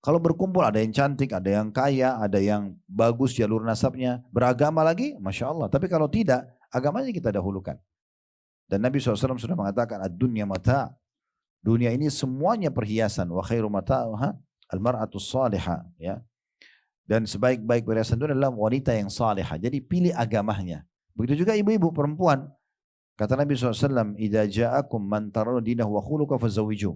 Kalau berkumpul ada yang cantik, ada yang kaya, ada yang bagus jalur nasabnya, beragama lagi, Masya Allah. Tapi kalau tidak, agamanya kita dahulukan. Dan Nabi SAW sudah mengatakan, ad-dunya mata. Dunia ini semuanya perhiasan. Wa khairu mata'uha al-mar'atus salihah. Ya. Dan sebaik-baik perhiasan itu adalah wanita yang salihah. Jadi pilih agamanya. Begitu juga ibu-ibu perempuan. Kata Nabi SAW, idza ja'akum man tarawna dinahu wa khuluquhu fazawwiju.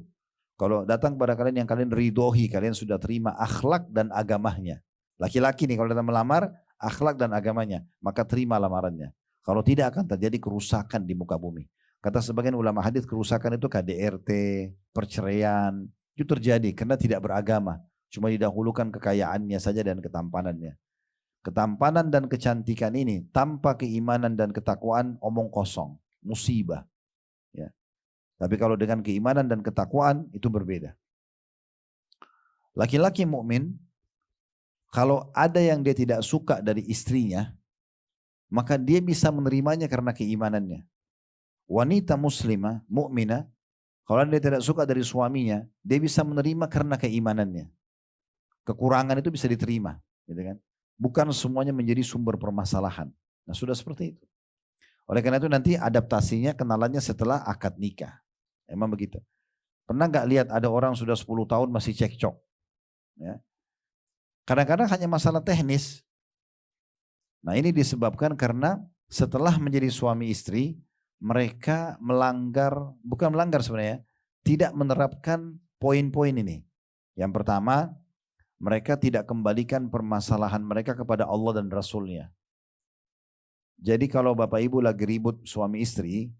Kalau datang kepada kalian yang kalian ridhoi, kalian sudah terima akhlak dan agamanya. Laki-laki nih kalau datang melamar, akhlak dan agamanya, maka terima lamarannya. Kalau tidak akan terjadi kerusakan di muka bumi. Kata sebagian ulama hadis, kerusakan itu KDRT, perceraian, itu terjadi karena tidak beragama. Cuma didahulukan kekayaannya saja dan ketampanannya. Ketampanan dan kecantikan ini tanpa keimanan dan ketakwaan omong kosong, musibah. Ya. Tapi kalau dengan keimanan dan ketakwaan itu berbeda. Laki-laki mukmin kalau ada yang dia tidak suka dari istrinya, maka dia bisa menerimanya karena keimanannya. Wanita muslimah, mukminah, kalau dia tidak suka dari suaminya, dia bisa menerima karena keimanannya. Kekurangan itu bisa diterima, gitu kan? Bukan semuanya menjadi sumber permasalahan. Nah, sudah seperti itu. Oleh karena itu nanti adaptasinya kenalannya setelah akad nikah. Emang begitu. Pernah nggak lihat ada orang sudah 10 tahun masih cekcok? Ya. Kadang-kadang hanya masalah teknis. Nah ini disebabkan karena setelah menjadi suami istri, mereka melanggar, bukan melanggar sebenarnya, tidak menerapkan poin-poin ini. Yang pertama, mereka tidak kembalikan permasalahan mereka kepada Allah dan Rasulnya. Jadi kalau Bapak Ibu lagi ribut suami istri,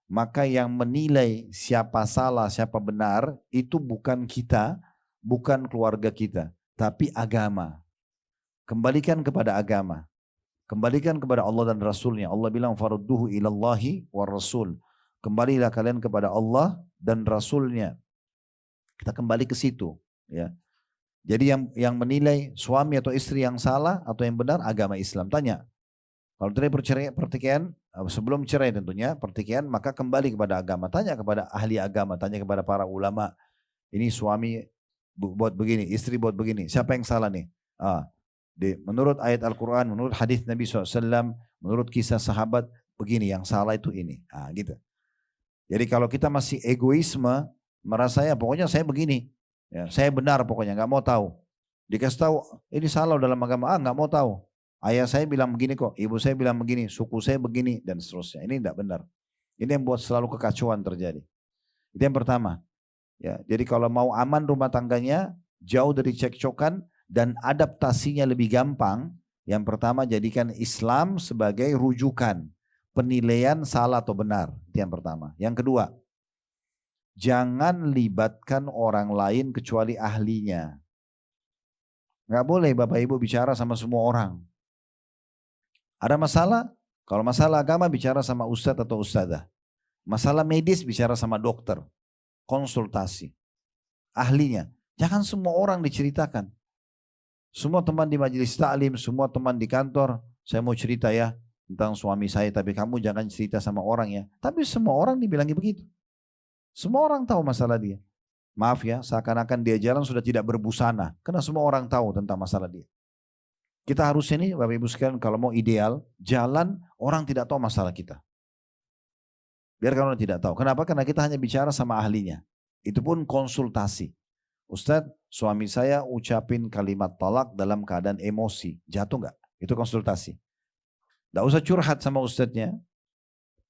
maka yang menilai siapa salah, siapa benar, itu bukan kita, bukan keluarga kita, tapi agama. Kembalikan kepada agama. Kembalikan kepada Allah dan Rasulnya. Allah bilang, farudduhu ilallahi wa rasul. Kembalilah kalian kepada Allah dan Rasulnya. Kita kembali ke situ. Ya. Jadi yang menilai suami atau istri yang salah atau yang benar, agama Islam. Tanya. Kalau terjadi pertikaian, sebelum cerai tentunya, pertikaian, maka kembali kepada agama. Tanya kepada ahli agama, tanya kepada para ulama. Ini suami buat begini, istri buat begini. Siapa yang salah nih? Menurut ayat Al-Quran, menurut hadis Nabi SAW, menurut kisah sahabat, begini, yang salah itu ini. Gitu. Jadi kalau kita masih egoisme, merasa ya pokoknya saya begini. Ya, saya benar pokoknya, nggak mau tahu. Dikasih tahu, ini salah dalam agama, nggak mau tahu. Ayah saya bilang begini kok, ibu saya bilang begini, suku saya begini, dan seterusnya. Ini tidak benar. Ini yang buat selalu kekacauan terjadi. Itu yang pertama. Ya, jadi kalau mau aman rumah tangganya, jauh dari cekcokan, dan adaptasinya lebih gampang, yang pertama jadikan Islam sebagai rujukan. Penilaian salah atau benar. Itu yang pertama. Yang kedua, jangan libatkan orang lain kecuali ahlinya. Nggak boleh Bapak Ibu bicara sama semua orang. Ada masalah? Kalau masalah agama bicara sama ustadz atau ustadzah. Masalah medis bicara sama dokter. Konsultasi. Ahlinya. Jangan semua orang diceritakan. Semua teman di majelis taklim, semua teman di kantor. Saya mau cerita ya tentang suami saya. Tapi kamu jangan cerita sama orang ya. Tapi semua orang dibilangi begitu. Semua orang tahu masalah dia. Maaf ya, seakan-akan dia jalan sudah tidak berbusana. Karena semua orang tahu tentang masalah dia. Kita harus ini Bapak Ibu sekalian kalau mau ideal, jalan orang tidak tahu masalah kita. Biarkan orang tidak tahu. Kenapa? Karena kita hanya bicara sama ahlinya. Itu pun konsultasi. Ustadz, suami saya ucapin kalimat talak dalam keadaan emosi. Jatuh nggak? Itu konsultasi. Nggak usah curhat sama ustadznya.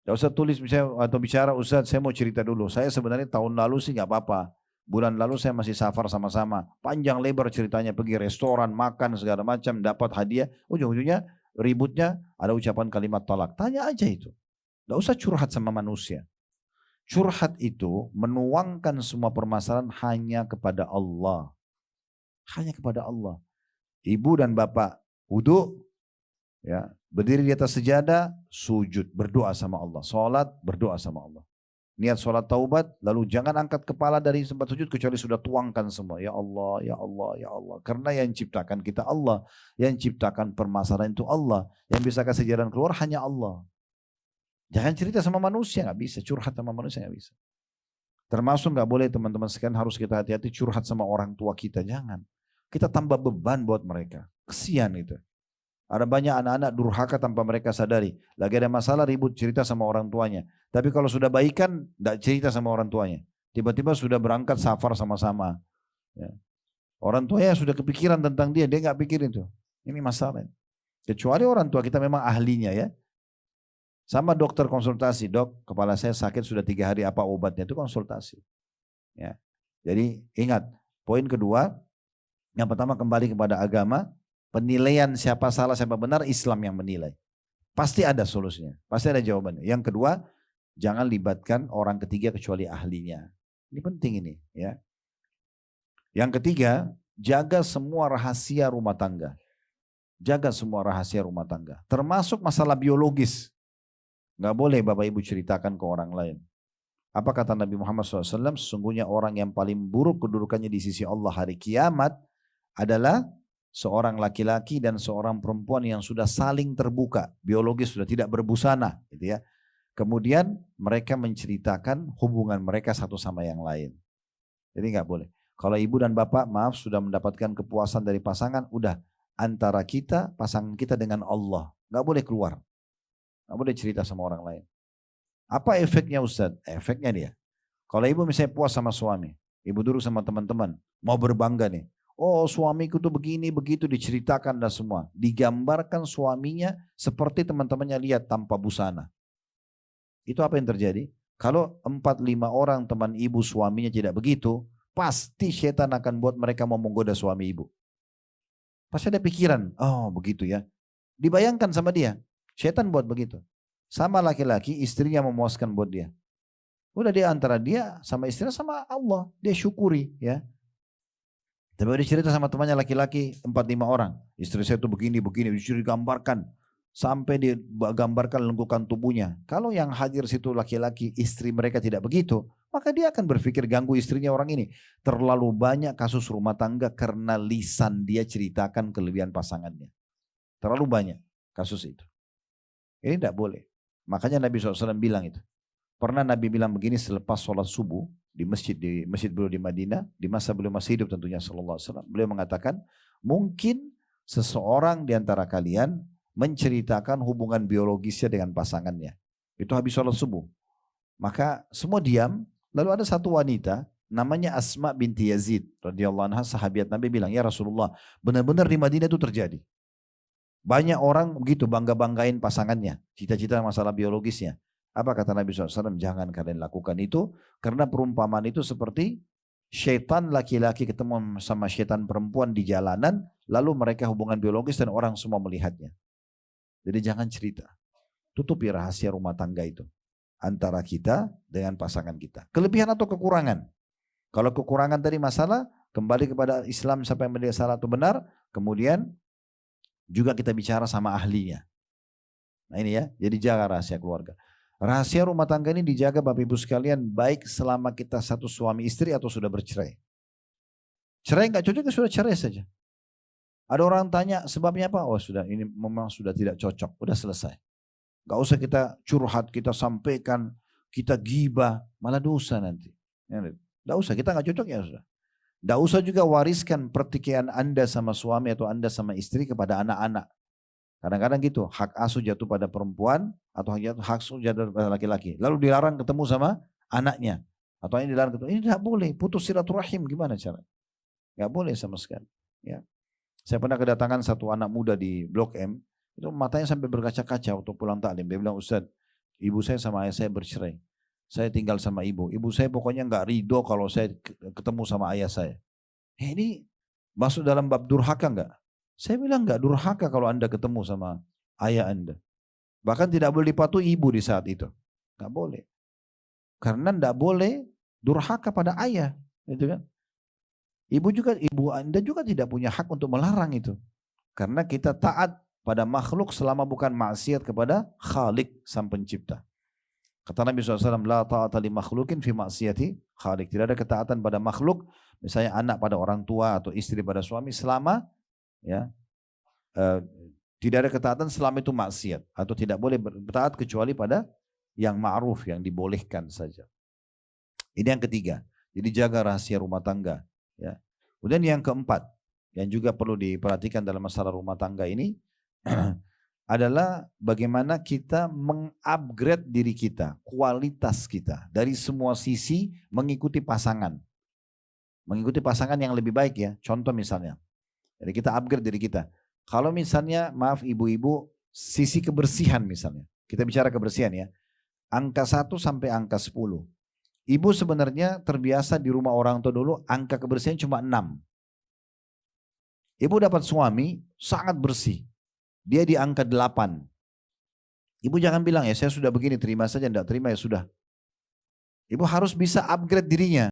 Nggak usah tulis atau bicara, Ustadz saya mau cerita dulu. Saya sebenarnya tahun lalu sih nggak apa-apa. Bulan lalu saya masih safar sama-sama. Panjang lebar ceritanya, pergi restoran, makan segala macam, dapat hadiah. Ujung-ujungnya ributnya ada ucapan kalimat talak. Tanya aja itu. Tidak usah curhat sama manusia. Curhat itu menuangkan semua permasalahan hanya kepada Allah. Hanya kepada Allah. Ibu dan bapak wudhu, ya, berdiri di atas sejadah, sujud, berdoa sama Allah. Salat, berdoa sama Allah. Niat sholat taubat, lalu jangan angkat kepala dari tempat sujud kecuali sudah tuangkan semua. Ya Allah, ya Allah, ya Allah. Karena yang ciptakan kita Allah. Yang ciptakan permasalahan itu Allah. Yang bisa kasih jalan keluar hanya Allah. Jangan cerita sama manusia, nggak bisa. Curhat sama manusia nggak bisa. Termasuk nggak boleh teman-teman sekalian harus kita hati-hati curhat sama orang tua kita. Jangan. kita tambah beban buat mereka. Kesian itu. Ada banyak anak-anak durhaka tanpa mereka sadari. Lagi ada masalah ribut cerita sama orang tuanya. Tapi kalau sudah baikan, tidak cerita sama orang tuanya. Tiba-tiba sudah berangkat safar sama-sama. Ya. Orang tuanya sudah kepikiran tentang dia nggak pikirin tuh. Ini masalah. Kecuali orang tua kita memang ahlinya ya. Sama dokter konsultasi, dok kepala saya sakit sudah 3 hari apa obatnya, itu konsultasi. Ya. Jadi ingat, poin kedua, yang pertama kembali kepada agama, penilaian siapa salah siapa benar Islam yang menilai. Pasti ada solusinya, pasti ada jawabannya. Yang kedua, jangan libatkan orang ketiga kecuali ahlinya. Ini penting ini ya. Yang ketiga, jaga semua rahasia rumah tangga. Jaga semua rahasia rumah tangga, termasuk masalah biologis. Gak boleh Bapak Ibu ceritakan ke orang lain. Apa kata Nabi Muhammad SAW? Sesungguhnya orang yang paling buruk kedudukannya di sisi Allah hari kiamat adalah seorang laki-laki dan seorang perempuan yang sudah saling terbuka, biologis sudah tidak berbusana, gitu ya. Kemudian mereka menceritakan hubungan mereka satu sama yang lain. Jadi nggak boleh. Kalau ibu dan bapak maaf sudah mendapatkan kepuasan dari pasangan, udah antara kita, pasangan kita dengan Allah, nggak boleh keluar, nggak boleh cerita sama orang lain. Apa efeknya Ustadz? Efeknya dia, kalau ibu misalnya puas sama suami, ibu duduk sama teman-teman, mau berbangga nih. Oh suamiku tuh begini, begitu diceritakan dan semua. Digambarkan suaminya seperti teman-temannya lihat tanpa busana. Itu apa yang terjadi? Kalau 4-5 orang teman ibu suaminya tidak begitu, pasti setan akan buat mereka mau menggoda suami ibu. Pasti ada pikiran, oh begitu ya. Dibayangkan sama dia, setan buat begitu. Sama laki-laki, istrinya memuaskan buat dia. Udah dia antara dia sama istrinya sama Allah, dia syukuri ya. Tapi dia cerita sama temannya laki-laki 4-5 orang. Istri saya tuh begini, disuruh digambarkan. Sampai dia gambarkan lengkukan tubuhnya. Kalau yang hadir situ laki-laki, istri mereka tidak begitu, maka dia akan berpikir ganggu istrinya orang ini. Terlalu banyak kasus rumah tangga karena lisan dia ceritakan kelebihan pasangannya. Terlalu banyak kasus itu. Ini tidak boleh. Makanya Nabi SAW bilang itu. Pernah Nabi bilang begini selepas sholat subuh di masjid beliau di Madinah, di masa beliau masih hidup tentunya sallallahu alaihi wasallam. Beliau mengatakan, mungkin seseorang di antara kalian menceritakan hubungan biologisnya dengan pasangannya. Itu habis sholat subuh. Maka semua diam, lalu ada satu wanita namanya Asma binti Yazid radhiyallahu anha, sahabiat Nabi bilang, ya Rasulullah, benar-benar di Madinah itu terjadi. Banyak orang begitu bangga-banggain pasangannya, cita-cita masalah biologisnya. Apa kata Nabi SAW? Jangan kalian lakukan itu, karena perumpamaan itu seperti syaitan laki-laki ketemu sama syaitan perempuan di jalanan, lalu mereka hubungan biologis dan orang semua melihatnya. Jadi jangan cerita. Tutupi rahasia rumah tangga itu. Antara kita dengan pasangan kita. Kelebihan atau kekurangan. Kalau kekurangan tadi masalah, kembali kepada Islam siapa yang menilai salah atau benar, kemudian juga kita bicara sama ahlinya. Nah ini ya, jadi jaga rahasia keluarga. Rahasia rumah tangga ini dijaga Bapak Ibu sekalian, baik selama kita satu suami istri atau sudah bercerai. Cerai nggak cocok, sudah cerai saja. Ada orang tanya sebabnya apa? Oh sudah, ini memang sudah tidak cocok, udah selesai. Gak usah kita curhat, kita sampaikan, kita gibah, malah dosa nanti. Gak usah, kita gak cocok ya sudah. Gak usah juga wariskan pertikaian Anda sama suami atau Anda sama istri kepada anak-anak. Kadang-kadang gitu, hak asuh jatuh pada perempuan atau hak asuh jatuh pada laki-laki. Lalu dilarang ketemu sama anaknya. Atau ini dilarang ketemu, ini tidak boleh, putus silaturahim, gimana cara? Gak boleh sama sekali. Ya. Saya pernah kedatangan satu anak muda di Blok M, itu matanya sampai berkaca-kaca waktu pulang taklim. Dia bilang, Ustaz, ibu saya sama ayah saya bercerai. Saya tinggal sama ibu. Ibu saya pokoknya nggak ridho kalau saya ketemu sama ayah saya. Ini masuk dalam bab durhaka nggak? Saya bilang nggak durhaka kalau Anda ketemu sama ayah Anda. Bahkan tidak boleh dipatuhi ibu di saat itu. Nggak boleh. Karena nggak boleh durhaka pada ayah. Gitu kan? Ibu Anda juga tidak punya hak untuk melarang itu. Karena kita taat pada makhluk selama bukan maksiat kepada Khalik sang pencipta. Kata Nabi SAW, la ta'ata li makhlukin fi maksiati Khalik. Tidak ada ketaatan pada makhluk, misalnya anak pada orang tua atau istri pada suami, selama ya tidak ada ketaatan selama itu maksiat, atau tidak boleh bertaat kecuali pada yang ma'ruf, yang dibolehkan saja. Ini yang ketiga. Jadi jaga rahasia rumah tangga. Ya. Kemudian yang keempat, yang juga perlu diperhatikan dalam masalah rumah tangga ini adalah bagaimana kita mengupgrade diri kita, kualitas kita dari semua sisi mengikuti pasangan. Mengikuti pasangan yang lebih baik ya. Contoh misalnya, jadi kita upgrade diri kita. Kalau misalnya, maaf ibu-ibu, sisi kebersihan misalnya. Kita bicara kebersihan ya. Angka 1 sampai angka 10. Ibu sebenarnya terbiasa di rumah orang tua dulu, angka kebersihan cuma 6. Ibu dapat suami sangat bersih. Dia di angka 8. Ibu jangan bilang ya saya sudah begini, terima saja, enggak terima ya sudah. Ibu harus bisa upgrade dirinya.